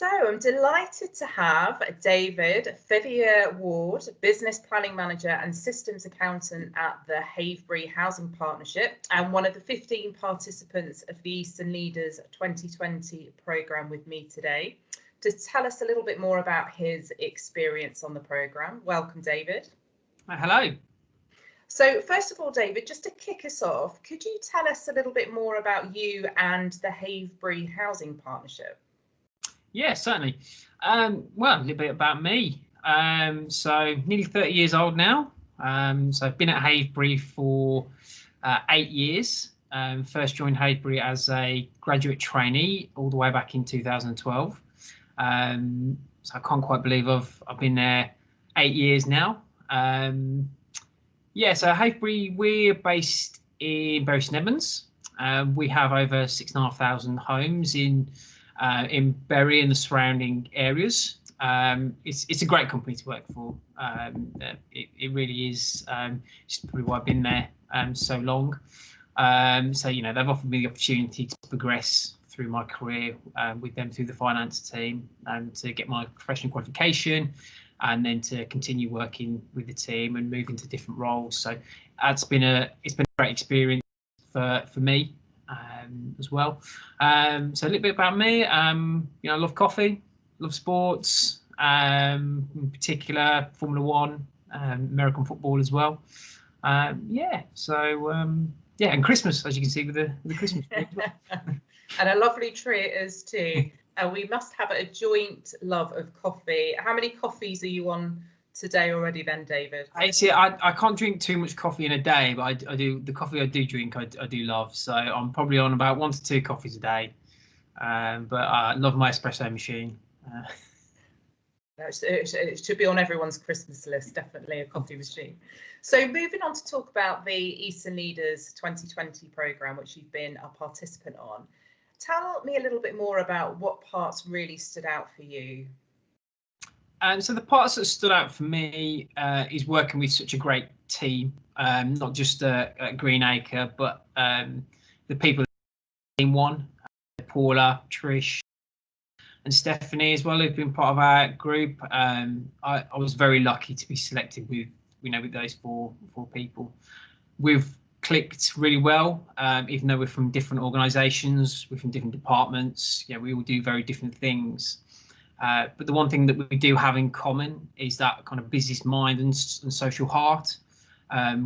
So I'm delighted to have David Feveyear-Ward, Business Planning Manager and Systems Accountant at the Havebury Housing Partnership and one of the 15 participants of the Eastern Leaders 2020 programme with me today to tell us a little bit more about his experience on the programme. Welcome, David. Hello. So first of all, David, just to kick us off, could you tell us a little bit more about you and the Havebury Housing Partnership? Yeah, certainly. Well, a little bit about me. So nearly 30 years old now. So I've been at Havebury for 8 years. First joined Havebury as a graduate trainee all the way back in 2012. So I can't quite believe I've been there 8 years now. Yeah, so Havebury, we're based in Bury St Edmunds. We have over 6,500 homes in Bury and the surrounding areas. It's a great company to work for. It really is. It's probably why I've been there so long. So they've offered me the opportunity to progress through my career with them through the finance team and to get my professional qualification, and then to continue working with the team and move into different roles. So it's been a great experience for me. As well. So a little bit about me. I love coffee, love sports, in particular Formula One, American football as well. And Christmas, as you can see with the Christmas tree as well. And a lovely tree it is too. We must have a joint love of coffee. How many coffees are you on today already then, David? I can't drink too much coffee in a day, but I do. The coffee I do drink, I do love. So I'm probably on about 1 to 2 coffees a day. But I love my espresso machine. It should be on everyone's Christmas list, definitely a coffee machine. So moving on to talk about the Eastern Leaders 2020 programme, which you've been a participant on. Tell me a little bit more about what parts really stood out for you. So the parts that stood out for me is working with such a great team, not just at Greenacre, but the people in one, Paula, Trish, and Stephanie as well, who've been part of our group. I was very lucky to be selected with those four people. We've clicked really well, even though we're from different organisations, we're from different departments. We all do very different things. But the one thing that we do have in common is that kind of business mind and social heart,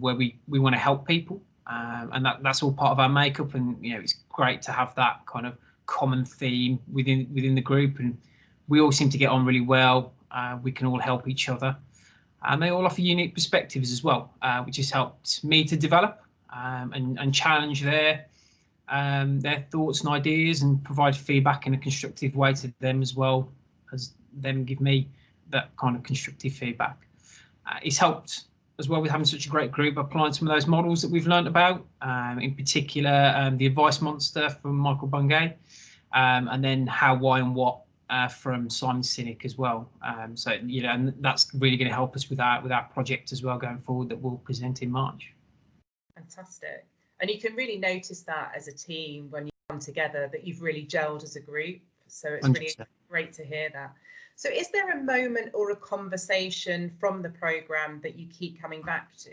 where we want to help people, and that's all part of our makeup. And it's great to have that kind of common theme within the group, and we all seem to get on really well. We can all help each other, and they all offer unique perspectives as well, which has helped me to develop and challenge their thoughts and ideas, and provide feedback in a constructive way to them as well as them give me that kind of constructive feedback. It's helped as well with having such a great group, applying some of those models that we've learned about, in particular the advice monster from Michael Bungay, and then how, why and what from Simon Sinek as well. And that's really going to help us with our project as well going forward that we'll present in March. Fantastic. And you can really notice that as a team when you come together, that you've really gelled as a group. So it's 100%. Really great to hear that. So is there a moment or a conversation from the programme that you keep coming back to?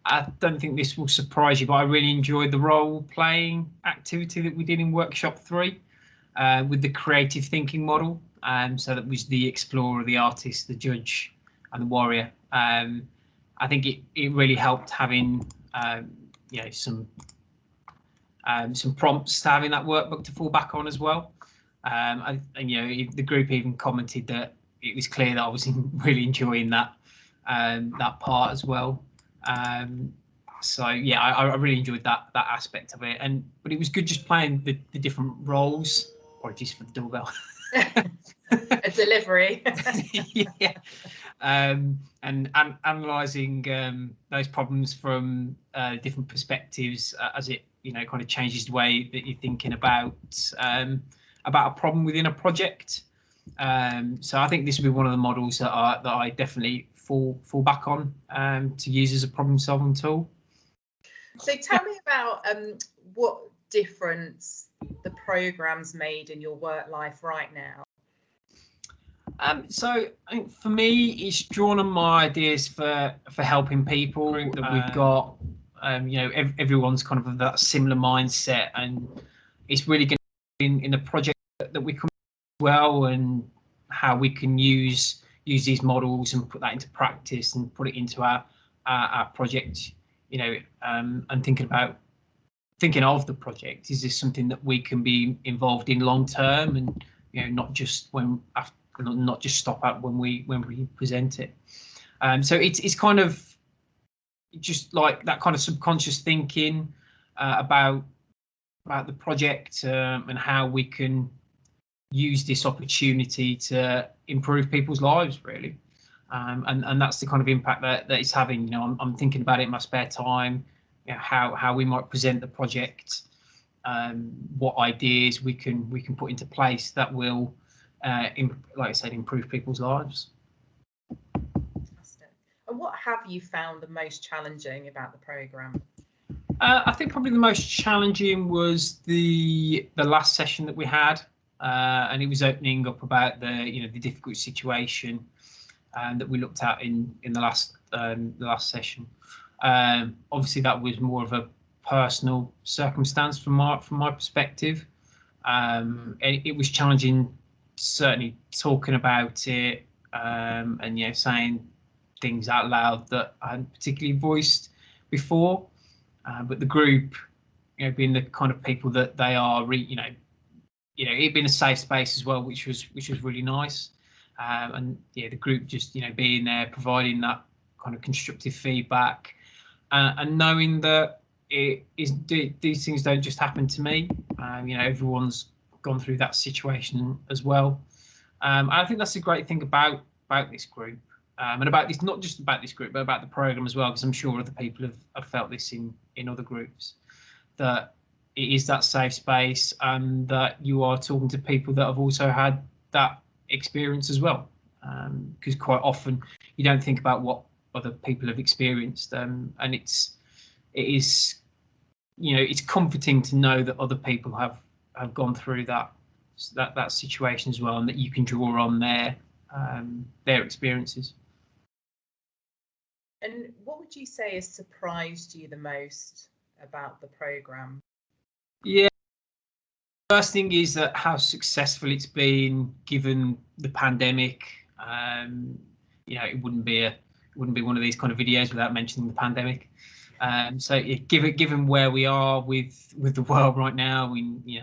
I don't think this will surprise you, but I really enjoyed the role-playing activity that we did in Workshop 3 with the creative thinking model. So that was the explorer, the artist, the judge and the warrior. I think it really helped having some prompts to having that workbook to fall back on as well. The group even commented that it was clear that I was really enjoying that part as well. I really enjoyed that aspect of it, but it was good just playing the different roles. Apologies for the doorbell. A delivery. Yeah. And analysing those problems from different perspectives as it kind of changes the way that you're thinking about a problem within a project. So I think this will be one of the models that I definitely fall back on to use as a problem solving tool. So tell me about what difference the program's made in your work life right now, So I think for me, it's drawn on my ideas for helping people that we've got. You know, everyone's kind of that similar mindset, and it's really going to be in the project that we come as well, and how we can use these models and put that into practice and put it into our project. You know, and thinking of the project, is this something that we can be involved in long term, and you know, not just stop at when we present it. So it's kind of just like that kind of subconscious thinking about the project, and how we can use this opportunity to improve people's lives, really. And that's the kind of impact that it's having. You know, I'm thinking about it in my spare time, you know, how we might present the project, what ideas we can put into place that will, like I said, improve people's lives. Fantastic. And what have you found the most challenging about the programme? I think probably the most challenging was the last session that we had, and it was opening up about the difficult situation that we looked at in the last session. Obviously, that was more of a personal circumstance from my perspective. It was challenging, certainly talking about it, and saying things out loud that I hadn't particularly voiced before. But the group, being the kind of people that they are, it being a safe space as well, which was really nice. And the group just being there, providing that kind of constructive feedback, and knowing that these things don't just happen to me. Everyone's gone through that situation as well. I think that's a great thing about this group, and about this, not just about this group, but about the programme as well, because I'm sure other people have felt this in other groups, that it is that safe space, and that you are talking to people that have also had that experience as well, because quite often you don't think about what other people have experienced, and it's comforting to know that other people have gone through that situation as well, and that you can draw on their experiences. And what would you say has surprised you the most about the programme? Yeah, first thing is that how successful it's been given the pandemic. It wouldn't be one of these kind of videos without mentioning the pandemic. So given where we are with the world right now,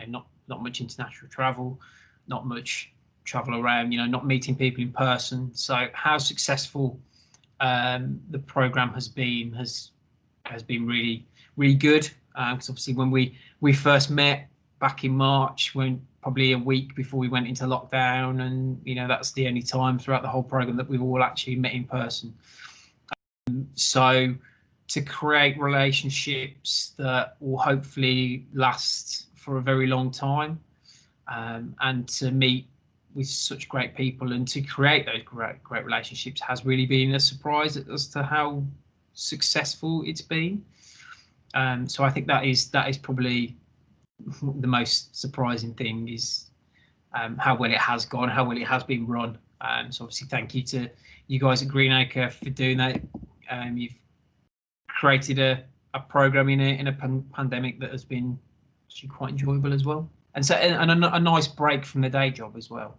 not much international travel, not much travel around, not meeting people in person. So how successful the programme has been really, really good. Because obviously when we first met back in March, when probably a week before we went into lockdown, and that's the only time throughout the whole programme that we've all actually met in person. So to create relationships that will hopefully last for a very long time, and to meet with such great people and to create those great relationships has really been a surprise as to how successful it's been. So I think that is probably the most surprising thing, is how well it has gone, how well it has been run. So obviously thank you to you guys at Greenacre for doing that. You've created a programme in a pandemic that has been actually quite enjoyable as well, and a nice break from the day job as well.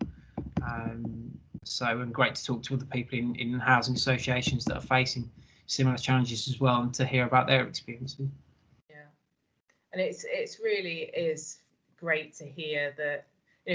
And great to talk to other people in housing associations that are facing similar challenges as well, and to hear about their experiences. Yeah, and it's really is great to hear that,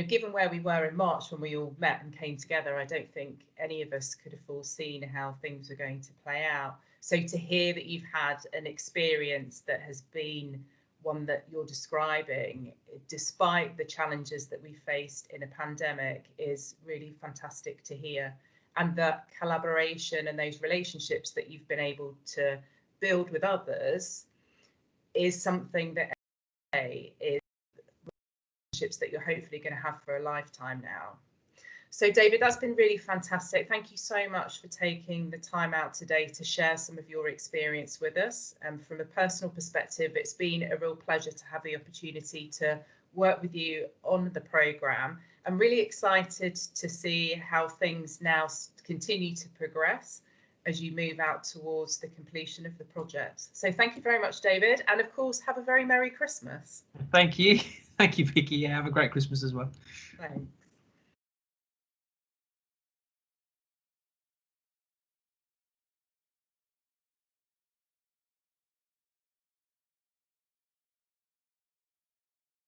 given where we were in March when we all met and came together, I don't think any of us could have foreseen how things were going to play out. So to hear that you've had an experience that has been one that you're describing, despite the challenges that we faced in a pandemic, is really fantastic to hear. And that collaboration and those relationships that you've been able to build with others is something that is relationships that you're hopefully going to have for a lifetime now. So David, that's been really fantastic. Thank you so much for taking the time out today to share some of your experience with us. And from a personal perspective, it's been a real pleasure to have the opportunity to work with you on the programme. I'm really excited to see how things now continue to progress as you move out towards the completion of the project. So thank you very much, David. And of course, have a very Merry Christmas. Thank you. Thank you, Vicki. Yeah, have a great Christmas as well. Thanks.